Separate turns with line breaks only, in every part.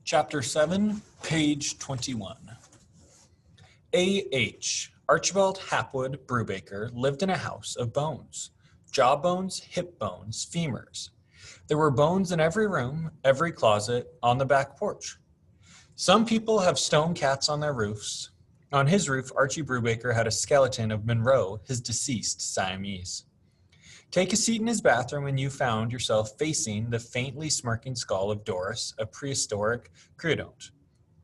Chapter 7, page 21. A.H. Archibald Hapwood Brubaker lived in a house of bones. Jaw bones, hip bones, femurs. There were bones in every room, every closet, on the back porch. Some people have stone cats on their roofs. On his roof, Archie Brubaker had a skeleton of Monroe, his deceased Siamese. Take a seat in his bathroom and you found yourself facing the faintly smirking skull of Doris, a prehistoric creodonte.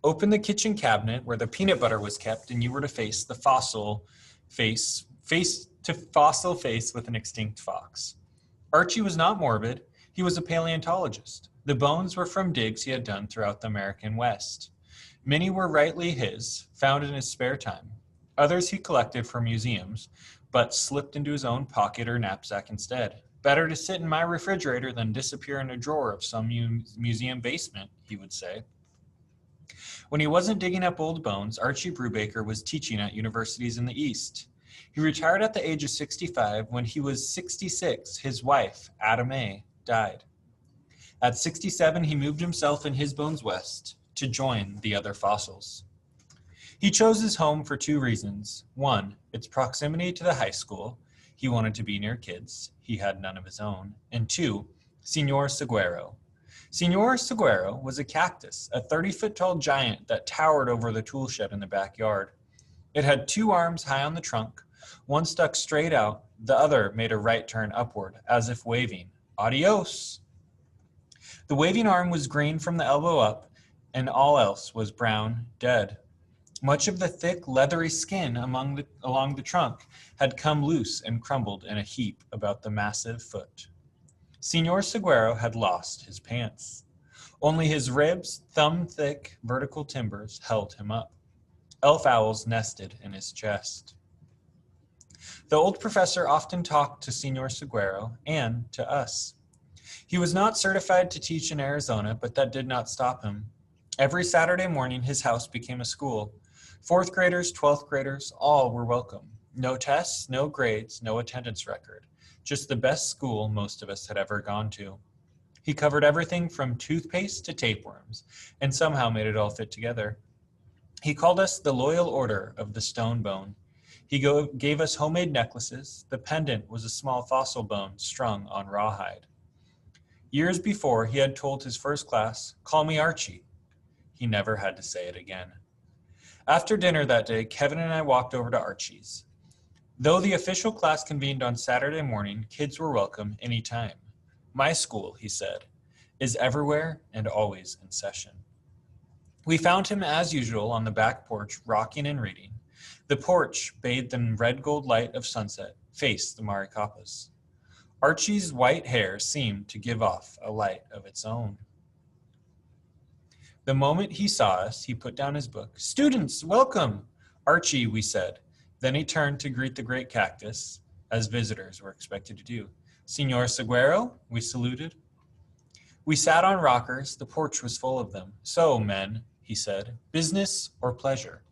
Open the kitchen cabinet where the peanut butter was kept and you were to face the fossil face with an extinct fox. Archie was not morbid. He was a paleontologist. The bones were from digs he had done throughout the American West. Many were rightly his, found in his spare time. Others he collected for museums, but slipped into his own pocket or knapsack instead. Better to sit in my refrigerator than disappear in a drawer of some museum basement, he would say. When he wasn't digging up old bones, Archie Brubaker was teaching at universities in the East. He retired at the age of 65. When he was 66, his wife, Ada May, died. At 67, he moved himself and his bones west to join the other fossils. He chose his home for two reasons. One, its proximity to the high school. He wanted to be near kids. He had none of his own. And two, Senor Saguaro. Senor Saguaro was a cactus, a 30-foot-tall giant that towered over the tool shed in the backyard. It had two arms high on the trunk. One stuck straight out. The other made a right turn upward, as if waving, "Adios." The waving arm was green from the elbow up, and all else was brown, dead. Much of the thick, leathery skin along the trunk had come loose and crumbled in a heap about the massive foot. Senor Saguaro had lost his pants. Only his ribs, thumb-thick vertical timbers held him up. Elf owls nested in his chest. The old professor often talked to Senor Saguaro and to us. He was not certified to teach in Arizona, but that did not stop him. Every Saturday morning, his house became a school. 4th graders, 12th graders, all were welcome. No tests, no grades, no attendance record. Just the best school most of us had ever gone to. He covered everything from toothpaste to tapeworms, and somehow made it all fit together. He called us the Loyal Order of the Stone Bone. He gave us homemade necklaces. The pendant was a small fossil bone strung on rawhide. Years before, he had told his first class, "Call me Archie." He never had to say it again. After dinner that day, Kevin and I walked over to Archie's. Though the official class convened on Saturday morning, kids were welcome anytime. My school, he said, is everywhere and always in session. We found him as usual on the back porch, rocking and reading. The porch, bathed in red gold light of sunset, faced the Maricopas. Archie's white hair seemed to give off a light of its own. The moment he saw us, he put down his book. "Students, welcome!" "Archie," we said. Then he turned to greet the great cactus, as visitors were expected to do. "Senor Saguaro," we saluted. We sat on rockers. The porch was full of them. "So, men," he said, "business or pleasure?"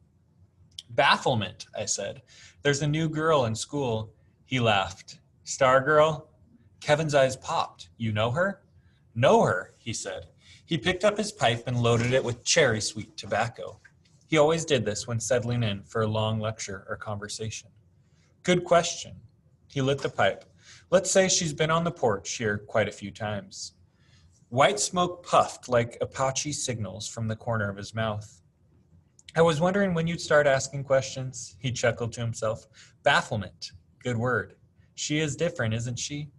"Bafflement," I said. "There's a new girl in school." He laughed. "Stargirl?" Kevin's eyes popped. "You know her?" "Know her," he said. He picked up his pipe and loaded it with cherry-sweet tobacco. He always did this when settling in for a long lecture or conversation. "Good question." He lit the pipe. "Let's say she's been on the porch here quite a few times." White smoke puffed like Apache signals from the corner of his mouth. "I was wondering when you'd start asking questions." He chuckled to himself. "Bafflement. Good word. She is different, isn't she?"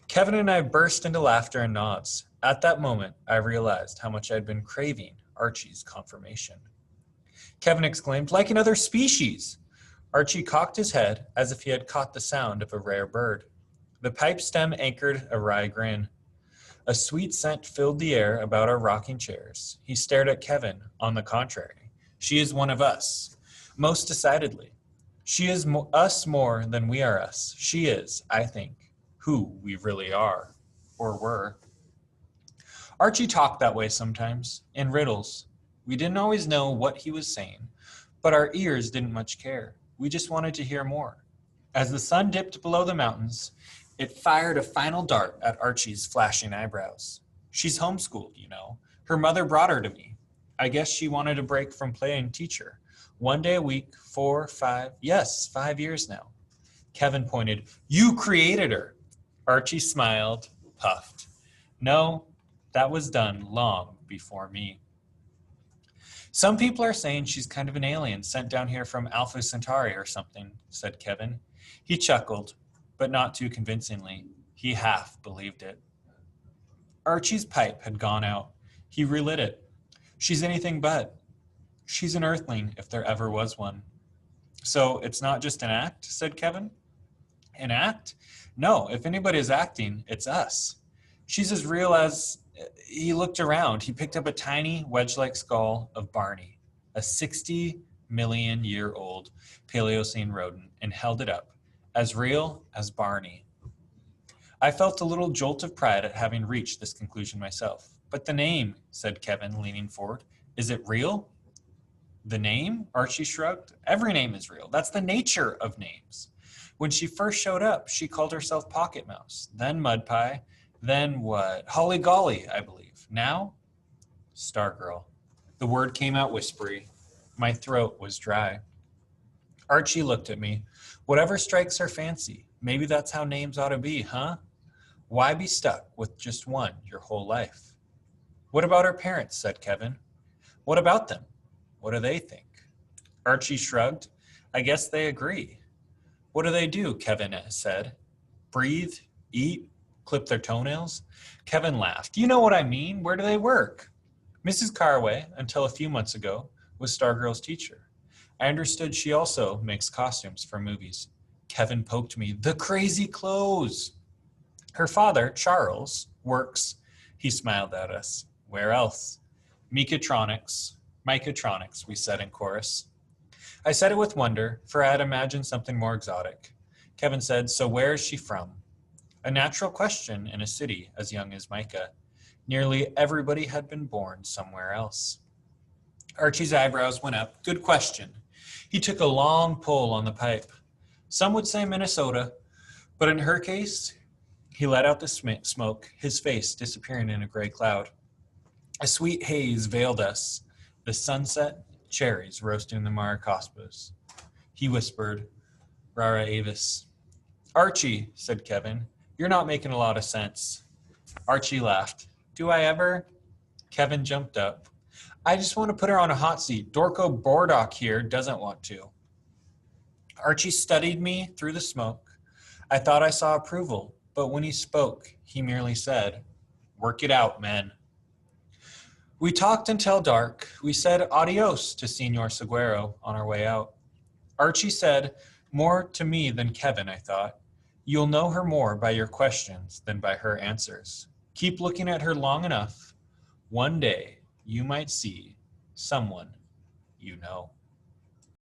Kevin and I burst into laughter and nods. At that moment, I realized how much I'd been craving Archie's confirmation. Kevin exclaimed, "Like another species!" Archie cocked his head as if he had caught the sound of a rare bird. The pipe stem anchored a wry grin. A sweet scent filled the air about our rocking chairs. He stared at Kevin. "On the contrary, she is one of us. Most decidedly. She is us more than we are us. She is, I think, who we really are, or were." Archie talked that way sometimes, in riddles. We didn't always know what he was saying, but our ears didn't much care. We just wanted to hear more. As the sun dipped below the mountains, it fired a final dart at Archie's flashing eyebrows. "She's homeschooled, you know. Her mother brought her to me. I guess she wanted a break from playing teacher. 1 day a week, 4, 5, yes, 5 years now. Kevin pointed. You created her. Archie smiled, puffed. No, that was done long before me. Some people are saying she's kind of an alien sent down here from Alpha Centauri or something, said Kevin. He chuckled, but not too convincingly. He half believed it. Archie's pipe had gone out. He relit it. She's anything but. She's an earthling, if there ever was one. So it's not just an act, said Kevin. An act? No, if anybody is acting, it's us. She's as real as... He looked around. He picked up a tiny, wedge-like skull of Barney, a 60-million-year-old Paleocene rodent, and held it up, as real as Barney. I felt a little jolt of pride at having reached this conclusion myself. But the name, said Kevin, leaning forward, is it real? The name? Archie shrugged. Every name is real. That's the nature of names. When she first showed up, she called herself Pocket Mouse, then Mud Pie, then what? Holly Golly, I believe. Now? Stargirl. The word came out whispery. My throat was dry. Archie looked at me. Whatever strikes her fancy. Maybe that's how names ought to be, huh? Why be stuck with just one your whole life? What about her parents, said Kevin. What about them? What do they think? Archie shrugged. I guess they agree. What do they do? Kevin said. Breathe, eat, clip their toenails? Kevin laughed. You know what I mean. Where do they work? Mrs. Carway, until a few months ago, was Stargirl's teacher. I understood she also makes costumes for movies. Kevin poked me. The crazy clothes. Her father, Charles, works. He smiled at us. Where else? Mechatronics, we said in chorus. I said it with wonder, for I had imagined something more exotic. Kevin said, so where is she from? A natural question in a city as young as Micah. Nearly everybody had been born somewhere else. Archie's eyebrows went up. Good question. He took a long pull on the pipe. Some would say Minnesota, but in her case, he let out the smoke, his face disappearing in a gray cloud. A sweet haze veiled us. The sunset, cherries roasting the Maricospos. He whispered, Rara Avis. Archie, said Kevin, you're not making a lot of sense. Archie laughed. Do I ever? Kevin jumped up. I just want to put her on a hot seat. Dorco Bordock here doesn't want to. Archie studied me through the smoke. I thought I saw approval, but when he spoke, he merely said, work it out, men. We talked until dark. We said adios to Senor Seguero on our way out. Archie said, more to me than Kevin, I thought. You'll know her more by your questions than by her answers. Keep looking at her long enough. One day, you might see someone you know.